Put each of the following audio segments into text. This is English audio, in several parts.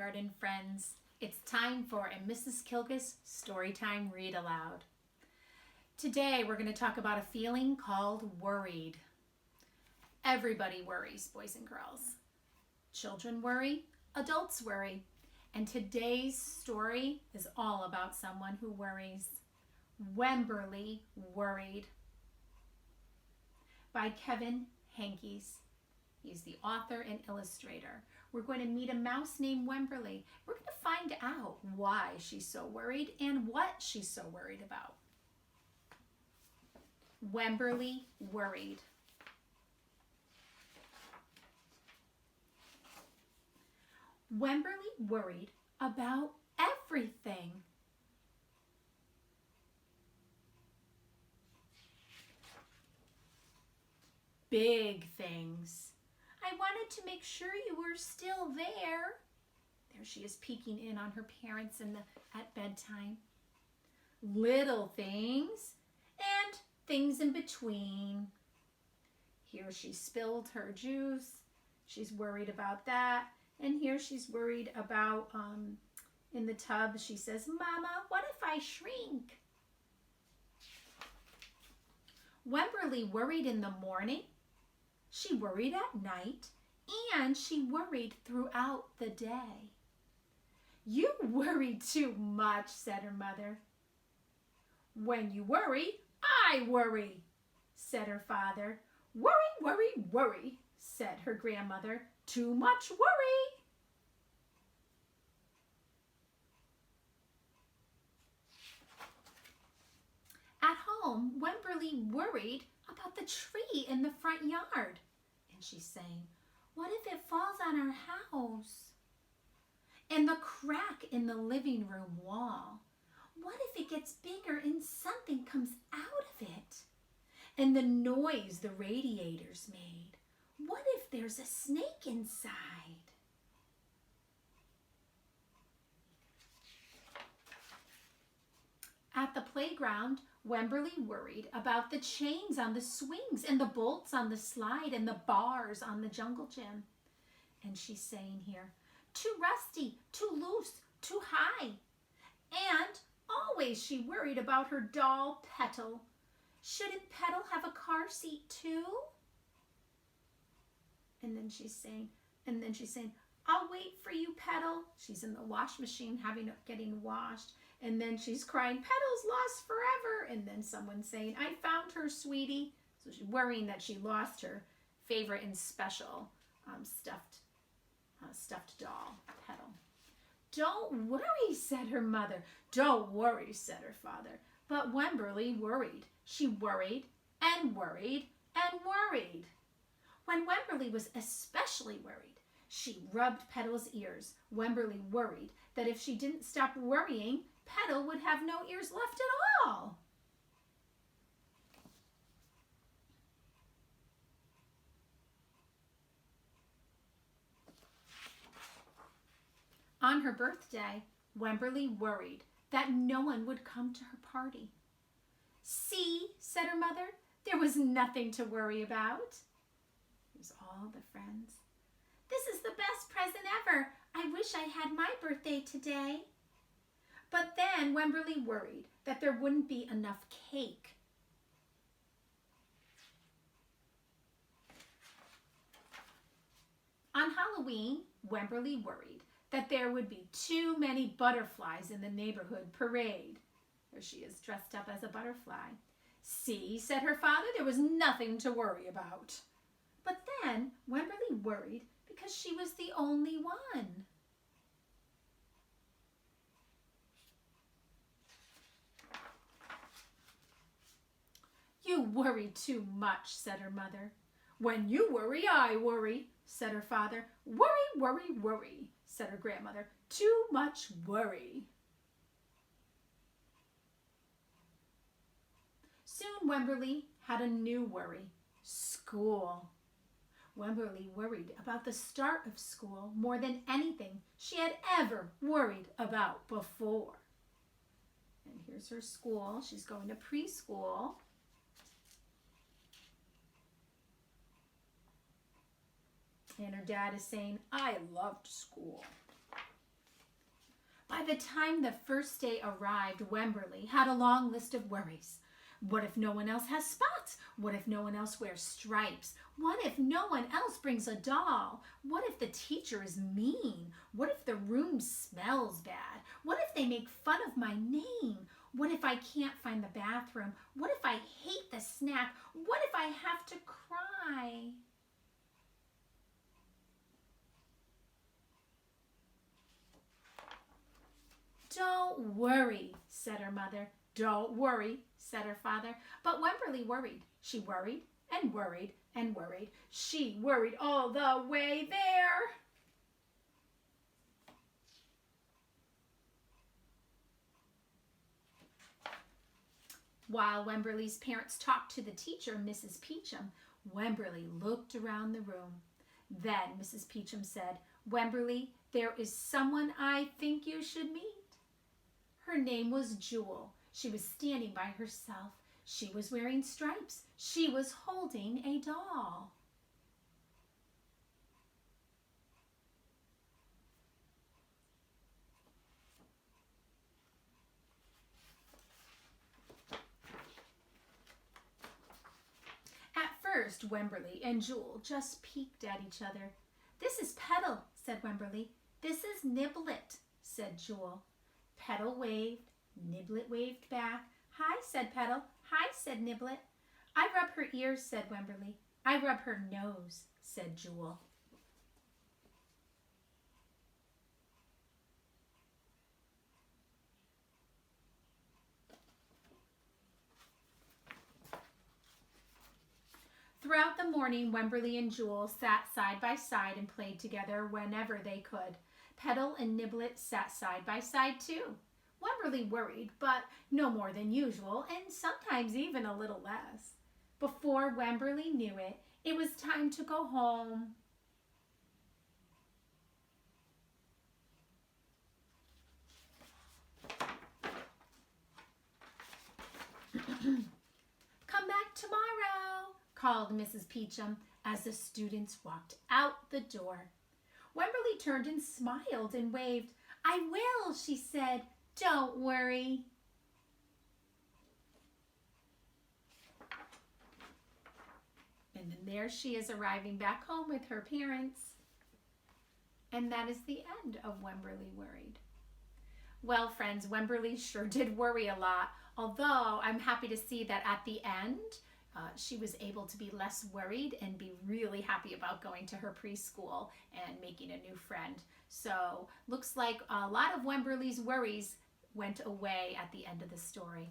kindergarten friends. It's time for a Mrs. Kilgus Storytime Read Aloud. Today we're going to talk about a feeling called worried. Everybody worries, boys and girls. Children worry, adults worry. And today's story is all about someone who worries. Wemberly Worried by Kevin Hankes. He's the author and illustrator. We're going to meet a mouse named Wemberly. We're going to find out why she's so worried and what she's so worried about. Wemberly Worried. Wemberly worried about everything. Big things. I wanted to make sure you were still there. There she is peeking in on her parents at bedtime. Little things and things in between. Here she spilled her juice. She's worried about that. And here she's worried about, in the tub, she says, "Mama, what if I shrink?" Wemberly worried in the morning. She worried at night, and she worried throughout the day. "You worry too much," said her mother. "When you worry, I worry," said her father. "Worry, worry, worry," said her grandmother. "Too much worry." At home, Wemberly worried about the tree in the front yard. And she's saying, "What if it falls on our house?" And the crack in the living room wall. What if it gets bigger and something comes out of it? And the noise the radiators made. What if there's a snake inside? At the playground, Wemberly worried about the chains on the swings and the bolts on the slide and the bars on the jungle gym. And she's saying here, "Too rusty, too loose, too high." And always she worried about her doll, Petal. Shouldn't Petal have a car seat too? And then she's saying, "I'll wait for you, Petal." She's in the wash machine getting washed. And then she's crying, "Petal's lost forever." And then someone's saying, "I found her, sweetie." So she's worrying that she lost her favorite and special stuffed doll, Petal. "Don't worry," said her mother. "Don't worry," said her father. But Wemberly worried. She worried and worried and worried. When Wemberly was especially worried, she rubbed Petal's ears. Wemberly worried that if she didn't stop worrying, Petal would have no ears left at all. On her birthday, Wemberly worried that no one would come to her party. "See," said her mother, "there was nothing to worry about." Here's all the friends. "This is the best present ever. I wish I had my birthday today." But then Wemberly worried that there wouldn't be enough cake. On Halloween, Wemberly worried that there would be too many butterflies in the neighborhood parade. There she is, dressed up as a butterfly. "See," said her father, "there was nothing to worry about." But then Wemberly worried because she was the only one. "You worry too much," said her mother. "When you worry, I worry," said her father. "Worry, worry, worry," said her grandmother. "Too much worry." Soon Wemberly had a new worry, school. Wemberly worried about the start of school more than anything she had ever worried about before. And here's her school. She's going to preschool. And her dad is saying, "I loved school." By the time the first day arrived, Wemberly had a long list of worries. What if no one else has spots? What if no one else wears stripes? What if no one else brings a doll? What if the teacher is mean? What if the room smells bad? What if they make fun of my name? What if I can't find the bathroom? What if I hate the snack? What if I have to cry? Don't worry, said her mother. Don't worry, said her father. But Wemberly worried. She worried and worried and worried. She worried all the way there. While Wemberly's parents talked to the teacher, Mrs. Peachum, Wemberly looked around the room. Then Mrs. Peachum said, Wemberly, there is someone I think you should meet. Her name was Jewel. She was standing by herself. She was wearing stripes. She was holding a doll. At first, Wemberly and Jewel just peeked at each other. This is Petal, said Wemberly. This is Niblet, said Jewel. Petal waved. Niblet waved back. Hi, said Petal. Hi, said Niblet. I rub her ears, said Wemberly. I rub her nose, said Jewel. Throughout the morning, Wemberly and Jewel sat side by side and played together whenever they could. Petal and Niblet sat side by side too. Wemberly worried, but no more than usual, and sometimes even a little less. Before Wemberly knew it, it was time to go home. Come back tomorrow, called Mrs. Peachum as the students walked out the door. Wemberly turned and smiled and waved. I will, she said. Don't worry. And then there she is arriving back home with her parents. And that is the end of Wemberly Worried. Well, friends, Wemberly sure did worry a lot, although I'm happy to see that at the end, she was able to be less worried and be really happy about going to her preschool and making a new friend. So looks like a lot of Wemberly's worries went away at the end of the story.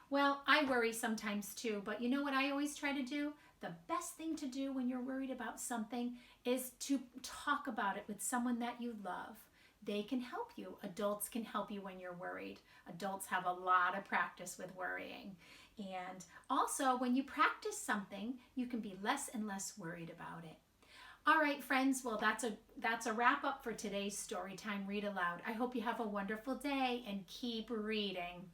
Well, I worry sometimes too, but you know what I always try to do? The best thing to do when you're worried about something is to talk about it with someone that you love. They can help you. Adults can help you when you're worried. Adults have a lot of practice with worrying. And also, when you practice something, you can be less and less worried about it. All right, friends. Well, that's a wrap up for today's Storytime Read Aloud. I hope you have a wonderful day and keep reading.